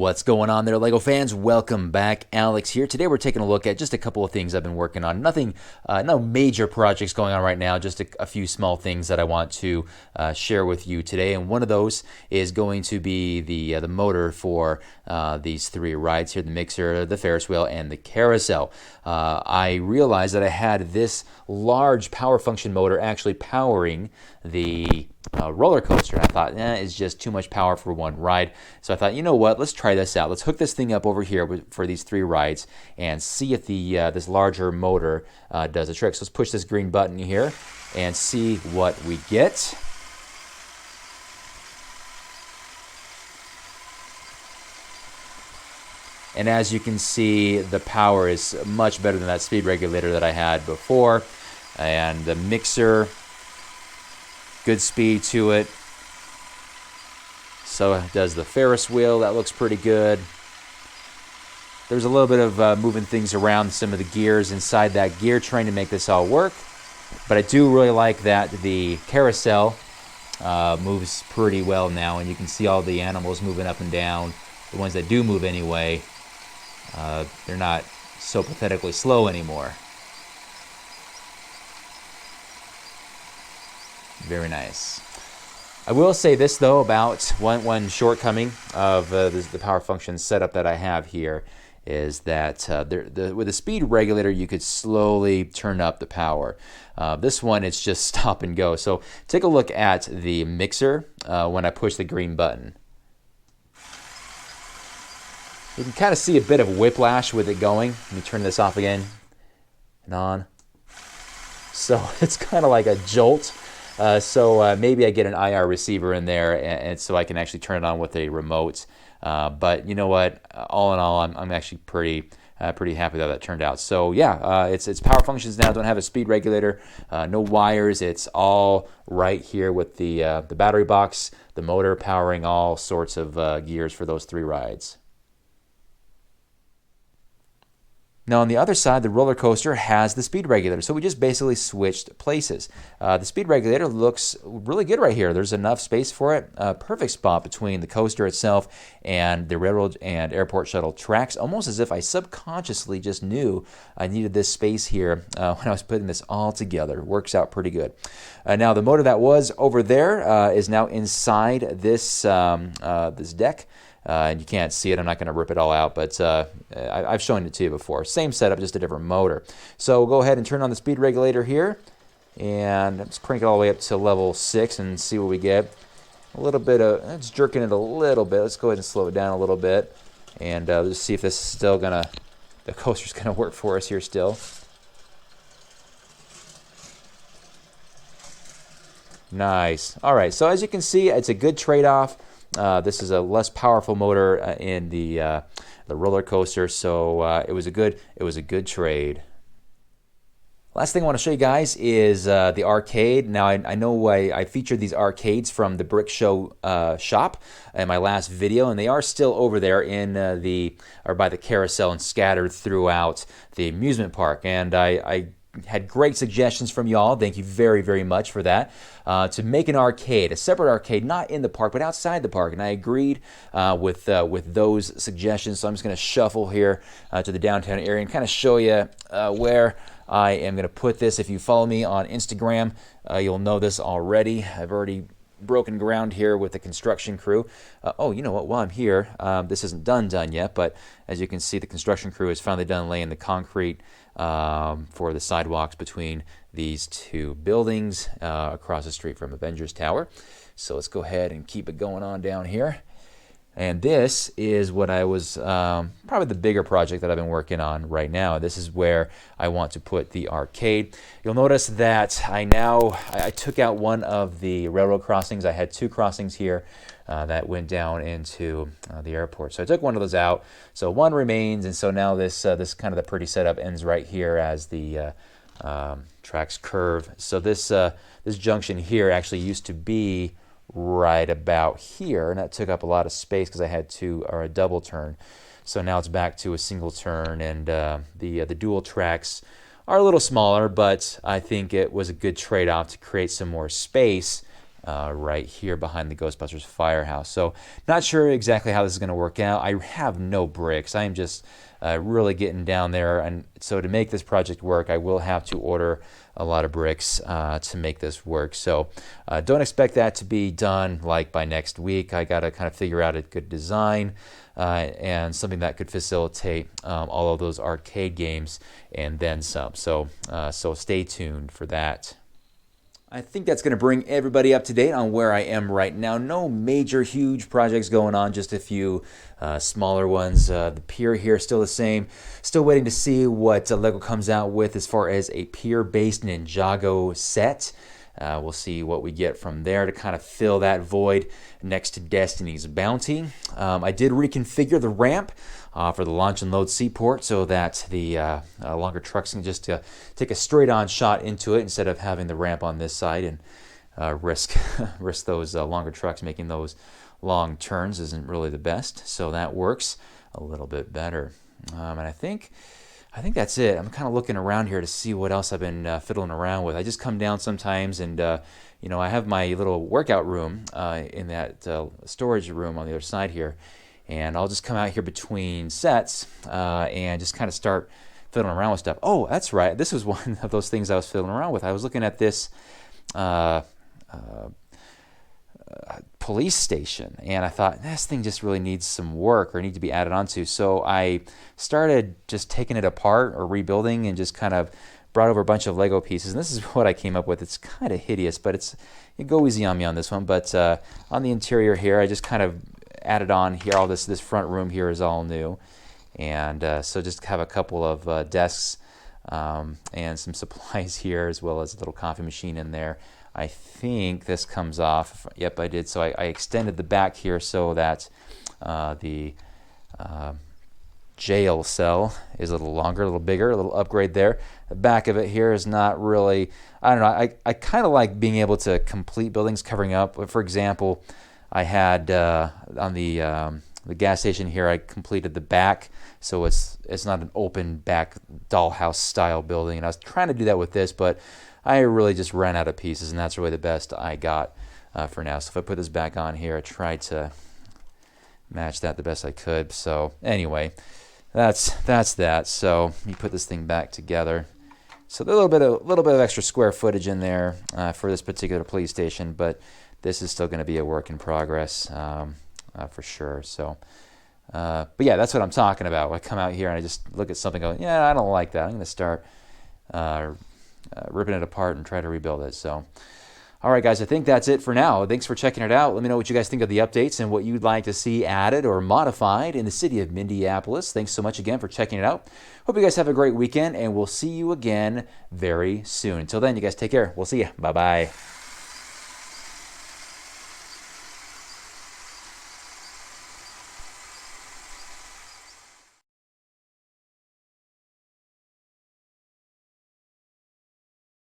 What's going on there, LEGO fans? Welcome back. Alex here. Today we're taking a look at just a couple of things I've been working on. Nothing, no major projects going on right now, just a few small things that I want to share with you today. And one of those is going to be the motor for these three rides here, the mixer, the Ferris wheel, and the carousel. I realized that I had this large power function motor actually powering the roller coaster. And I thought, it's just too much power for one ride. So I thought, you know what? Let's try this out. Let's hook this thing up over here for these three rides and see if the this larger motor does the trick. So let's push this green button here and see what we get. And as you can see, the power is much better than that speed regulator that I had before. And the mixer, good speed to it. So does the Ferris wheel. That looks pretty good. There's a little bit of moving things around, some of the gears inside that gear train to make this all work. But I do really like that the carousel moves pretty well now, and you can see all the animals moving up and down. The ones that do move anyway, they're not so pathetically slow anymore. Very nice. I will say this though about one shortcoming of the power function setup that I have here is that with the speed regulator you could slowly turn up the power. This one, it's just stop and go. So take a look at the mixer when I push the green button. You can kind of see a bit of whiplash with it going. Let me turn this off again and on. So it's kind of like a jolt. So maybe I get an IR receiver in there, and so I can actually turn it on with a remote. But you know what? All in all, I'm actually pretty happy that turned out. So yeah, it's power functions now. Don't have a speed regulator, no wires. It's all right here with the battery box, the motor powering all sorts of gears for those three rides. Now on the other side, the roller coaster has the speed regulator, so we just basically switched places. The speed regulator looks really good right here. There's enough space for it. Perfect spot between the coaster itself and the railroad and airport shuttle tracks, almost as if I subconsciously just knew I needed this space here when I was putting this all together. Works out pretty good. Now the motor that was over there is now inside this, this deck. And you can't see it. I'm not going to rip it all out, but I've shown it to you before. Same setup, just a different motor. So we'll go ahead and turn on the speed regulator here, and let's crank it all the way up to level 6 and see what we get. A little bit of, it's jerking it a little bit. Let's go ahead and slow it down a little bit, and let's see if this is still gonna, the coaster's gonna work for us here still. Nice. All right. So as you can see, it's a good trade-off. This is a less powerful motor in the roller coaster, so it was a good trade. Last thing I want to show you guys is the arcade. Now I know I featured these arcades from the Brick Show shop in my last video, and they are still over there in by the carousel and scattered throughout the amusement park. And I had great suggestions from y'all. Thank you very, very much for that. To make an arcade, a separate arcade, not in the park, but outside the park. And I agreed with those suggestions. So I'm just going to shuffle here to the downtown area and kind of show you where I am going to put this. If you follow me on Instagram, you'll know this already. I've already broken ground here with the construction crew. Oh, you know what? While I'm here, this isn't done yet, but as you can see, the construction crew is finally done laying the concrete for the sidewalks between these two buildings across the street from Avengers Tower. So let's go ahead and keep it going on down here. And this is what I was, probably the bigger project that I've been working on right now. This is where I want to put the arcade. You'll notice that I took out one of the railroad crossings. I had two crossings here that went down into the airport. So I took one of those out. So one remains, and so now this kind of the pretty setup ends right here as the tracks curve. So this junction here actually used to be right about here, and that took up a lot of space because I had a double turn. So now it's back to a single turn, and the dual tracks are a little smaller, but I think it was a good trade-off to create some more space right here behind the Ghostbusters firehouse. So not sure exactly how this is going to work out. I have no bricks. I am just really getting down there, and so to make this project work, I will have to order a lot of bricks to make this work. So don't expect that to be done like by next week. I got to kind of figure out a good design and something that could facilitate all of those arcade games and then some. So stay tuned for that. I think that's going to bring everybody up to date on where I am right now. No major, huge projects going on, just a few smaller ones. The pier here is still the same. Still waiting to see what LEGO comes out with as far as a pier-based Ninjago set. We'll see what we get from there to kind of fill that void next to Destiny's Bounty. I did reconfigure the ramp for the launch and load seaport so that the longer trucks can just take a straight-on shot into it instead of having the ramp on this side and risk those longer trucks making those long turns isn't really the best. So that works a little bit better. And I think that's it. I'm kind of looking around here to see what else I've been fiddling around with. I just come down sometimes and, I have my little workout room in that storage room on the other side here. And I'll just come out here between sets and just kind of start fiddling around with stuff. Oh, that's right. This was one of those things I was fiddling around with. I was looking at this police station, and I thought this thing just really needs some work or need to be added onto. So I started just taking it apart or rebuilding and just kind of brought over a bunch of Lego pieces. And this is what I came up with. It's kind of hideous, but you go easy on me on this one. But on the interior here, I just kind of added on here. All this front room here is all new, and so just have a couple of desks and some supplies here, as well as a little coffee machine in there. I think this comes off. Yep, I did. So I extended the back here so that the jail cell is a little longer, a little bigger, a little upgrade there. The back of it here is not really, I don't know, I kind of like being able to complete buildings covering up. For example, I had on the gas station here, I completed the back, so it's not an open back dollhouse style building. And I was trying to do that with this, but I really just ran out of pieces, and that's really the best I got for now. So if I put this back on here, I tried to match that the best I could. So anyway, that's that. So let me put this thing back together. So there's a little bit of extra square footage in there for this particular police station, but this is still going to be a work in progress for sure. So, but yeah, that's what I'm talking about. I come out here and I just look at something, and go, yeah, I don't like that. I'm going to start ripping it apart and try to rebuild it. So, all right, guys, I think that's it for now. Thanks for checking it out. Let me know what you guys think of the updates and what you'd like to see added or modified in the city of Minneapolis. Thanks so much again for checking it out. Hope you guys have a great weekend, and we'll see you again very soon. Until then, you guys take care. We'll see you. Bye-bye.